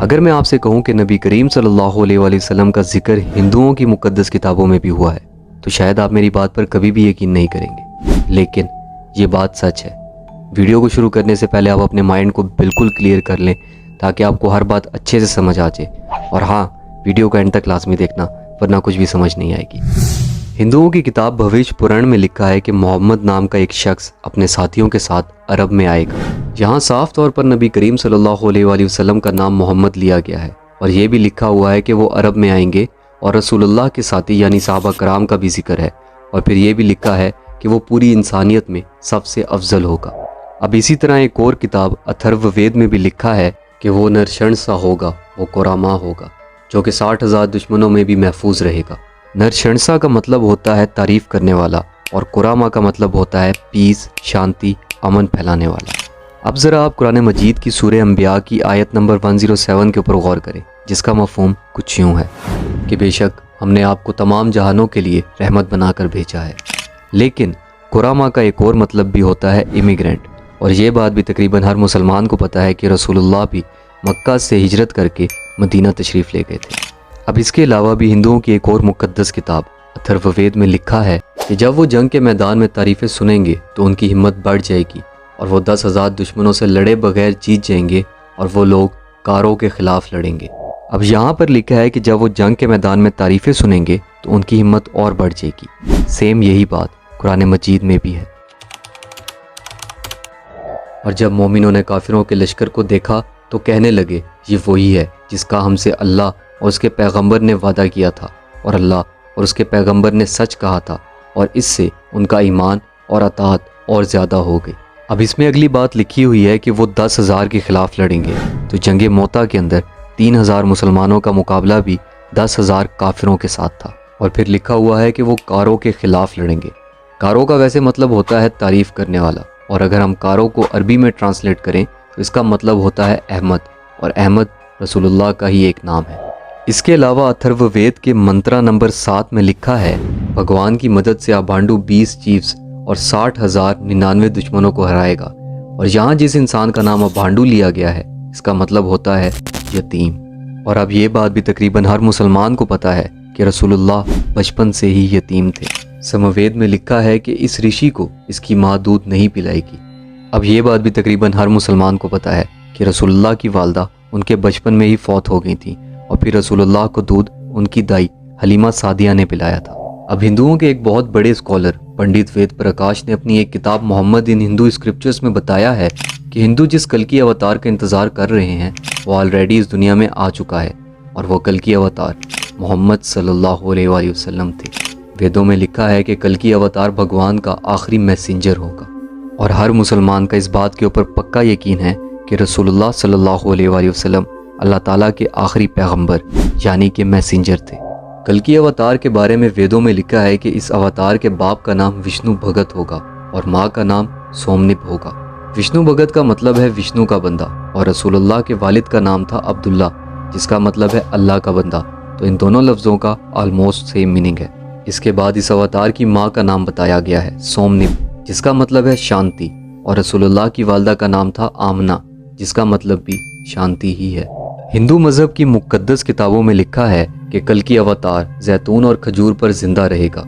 अगर मैं आपसे कहूँ कि नबी करीम सल्लल्लाहु अलैहि वसल्लम का जिक्र हिंदुओं की मुक़द्दस किताबों में भी हुआ है तो शायद आप मेरी बात पर कभी भी यकीन नहीं करेंगे, लेकिन ये बात सच है। वीडियो को शुरू करने से पहले आप अपने माइंड को बिल्कुल क्लियर कर लें ताकि आपको हर बात अच्छे से समझ आ जाए। और हाँ, वीडियो का एंड तक लाजमी देखना, वरना कुछ भी समझ नहीं आएगी। हिंदुओं की किताब भविष्य पुराण में लिखा है कि मोहम्मद नाम का एक शख्स अपने साथियों के साथ अरब में आएगा। यहाँ साफ तौर पर नबी करीम सल्लल्लाहु अलैहि वसल्लम का नाम मोहम्मद लिया गया है और ये भी लिखा हुआ है कि वो अरब में आएंगे और रसूलुल्लाह के साथी यानी सहाबा कराम का भी जिक्र है। और फिर ये भी लिखा है कि वो पूरी इंसानियत में सबसे अफजल होगा। अब इसी तरह एक और किताब अथर्ववेद में भी लिखा है कि वो नरशंसा होगा, वो कुरामा होगा, जो कि 60,000 दुश्मनों में भी महफूज रहेगा। नरशंसा का मतलब होता है तारीफ करने वाला और कुरामा का मतलब होता है पीस, शांति, अमन फैलाने वाला। अब ज़रा आप कुरान मजीद की सूरह अंबिया की आयत नंबर 107 के ऊपर गौर करें, जिसका मफ़हूम कुछ यूँ है कि बेशक हमने आपको तमाम जहानों के लिए रहमत बनाकर भेजा है। लेकिन कुरामा का एक और मतलब भी होता है इमिग्रेंट, और ये बात भी तकरीबन हर मुसलमान को पता है कि रसूलुल्लाह भी मक्का से हिजरत करके मदीना तशरीफ़ ले गए थे। अब इसके अलावा भी हिंदुओं की एक और मुक़द्दस किताब अथर्ववेद में लिखा है कि जब वो जंग के मैदान में तारीफ़ें सुनेंगे तो उनकी हिम्मत बढ़ जाएगी और वो 10,000 दुश्मनों से लड़े बगैर जीत जाएंगे और वो लोग कारों के ख़िलाफ़ लड़ेंगे। अब यहाँ पर लिखा है कि जब वो जंग के मैदान में तारीफ़ें सुनेंगे तो उनकी हिम्मत और बढ़ जाएगी। सेम यही बात कुरान मजीद में भी है। और जब मोमिनों ने काफिरों के लश्कर को देखा तो कहने लगे, ये वही है जिसका हमसे अल्लाह और उसके पैगंबर ने वादा किया था, और अल्लाह और उसके पैगंबर ने सच कहा था, और इससे उनका ईमान और अताअत और ज़्यादा हो गई। अब इसमें अगली बात लिखी हुई है कि वो 10,000 के ख़िलाफ़ लड़ेंगे, तो जंगे मोता के अंदर 3,000 मुसलमानों का मुकाबला भी 10,000 काफिरों के साथ था। और फिर लिखा हुआ है कि वो कारों के ख़िलाफ़ लड़ेंगे। कारों का वैसे मतलब होता है तारीफ़ करने वाला, और अगर हम कारों को अरबी में ट्रांसलेट करें तो इसका मतलब होता है अहमद, और अहमद रसूलुल्लाह का ही एक नाम है। इसके अलावा अथर्ववेद के मंत्रा नंबर 7 में लिखा है, भगवान की मदद से आबांडू 20 चीफ्स और 60,099 दुश्मनों को हराएगा। और यहाँ जिस इंसान का नाम आबांडू लिया गया है इसका मतलब होता है यतीम। और अब ये बात भी तकरीबन हर मुसलमान को पता है कि रसूलुल्लाह बचपन से ही यतीम थे। समवेद में लिखा है कि इस ऋषि को इसकी माँ दूध नहीं पिलाएगी। अब ये बात भी तकरीबन हर मुसलमान को पता है कि रसूलुल्लाह की वालदा उनके बचपन में ही फौत हो गई थी और फिर रसूलुल्लाह को दूध उनकी दाई हलीमा सादिया ने पिलाया था। अब हिंदुओं के एक बहुत बड़े स्कॉलर पंडित वेद प्रकाश ने अपनी एक किताब मोहम्मद इन हिंदू स्क्रिप्चर्स में बताया है कि हिंदू जिस कल की अवतार का इंतज़ार कर रहे हैं वो ऑलरेडी इस दुनिया में आ चुका है, और वो कल की अवतार मोहम्मद सल्लल्लाहु अलैहि वसल्लम थे। वेदों में लिखा है कि कल की अवतार भगवान का आखिरी मैसेंजर होगा, और हर मुसलमान का इस बात के ऊपर पक्का यकीन है कि रसूलुल्लाह सल्लल्लाहु अलैहि वसल्लम अल्लाह ताला के आखिरी पैगंबर यानी कि मैसेंजर थे। कल की अवतार के बारे में वेदों में लिखा है कि इस अवतार के बाप का नाम विष्णु भगत होगा और माँ का नाम सोमनिप होगा। विष्णु भगत का मतलब है विष्णु का बंदा, और रसूलुल्लाह के वालिद का नाम था अब्दुल्ला, जिसका मतलब है अल्लाह का बंदा। तो इन दोनों लफ्ज़ों का ऑलमोस्ट सेम मीनिंग है। इसके बाद इस अवतार की माँ का नाम बताया गया है सोमनिप, जिसका मतलब है शांति, और रसूलुल्लाह की वालदा का नाम था आमना, जिसका मतलब भी शांति ही है। हिंदू मज़हब की मुक़द्दस किताबों में लिखा है कि कल की अवतार जैतून और खजूर पर जिंदा रहेगा।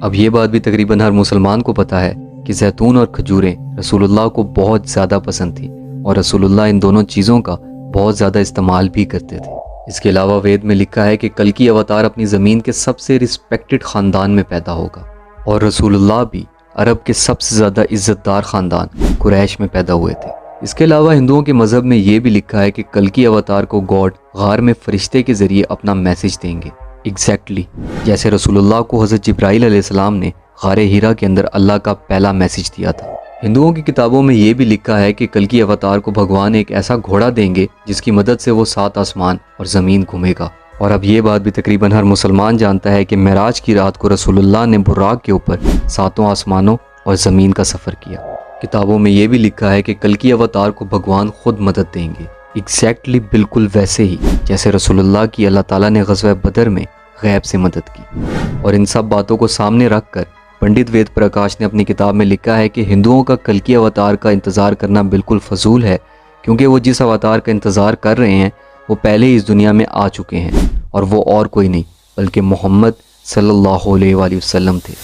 अब ये बात भी तकरीबन हर मुसलमान को पता है कि जैतून और खजूरें रसूलुल्लाह को बहुत ज़्यादा पसंद थी, और रसूलुल्लाह इन दोनों चीज़ों का बहुत ज़्यादा इस्तेमाल भी करते थे। इसके अलावा वेद में लिखा है कि कल की अवतार अपनी ज़मीन के सबसे रिस्पेक्टेड ख़ानदान में पैदा होगा, और रसूलुल्लाह भी अरब के सबसे ज़्यादा इज़्ज़तदार ख़ानदान कुरैश में पैदा हुए थे। इसके अलावा हिंदुओं के मज़हब में ये भी लिखा है कि कल की अवतार को गॉड गार में फरिश्ते के ज़रिए अपना मैसेज देंगे, एग्जैक्टली जैसे रसूलुल्लाह को हज़रत जिब्राईल अलैहिस्सलाम ने गार हीरा के अंदर अल्लाह का पहला मैसेज दिया था। हिंदुओं की किताबों में ये भी लिखा है कि कल की अवतार को भगवान एक ऐसा घोड़ा देंगे जिसकी मदद से वो 7 आसमान और ज़मीन घूमेगा। और अब ये बात भी तकरीबन हर मुसलमान जानता है कि मेराज की रात को रसूलुल्लाह ने बुर्राक के ऊपर 7 आसमानों और ज़मीन का सफ़र किया। किताबों में ये भी लिखा है कि कल की अवतार को भगवान खुद मदद देंगे, एग्जैक्टली बिल्कुल वैसे ही जैसे रसूलुल्लाह की अल्लाह ताला ने ग़ज़वा बदर में गैब से मदद की। और इन सब बातों को सामने रख कर पंडित वेद प्रकाश ने अपनी किताब में लिखा है कि हिंदुओं का कल की अवतार का इंतज़ार करना बिल्कुल फजूल है, क्योंकि वो जिस अवतार का इंतज़ार कर रहे हैं वो पहले ही इस दुनिया में आ चुके हैं और वो और कोई नहीं बल्कि मोहम्मद सल्लल्लाहु अलैहि वसल्लम थे।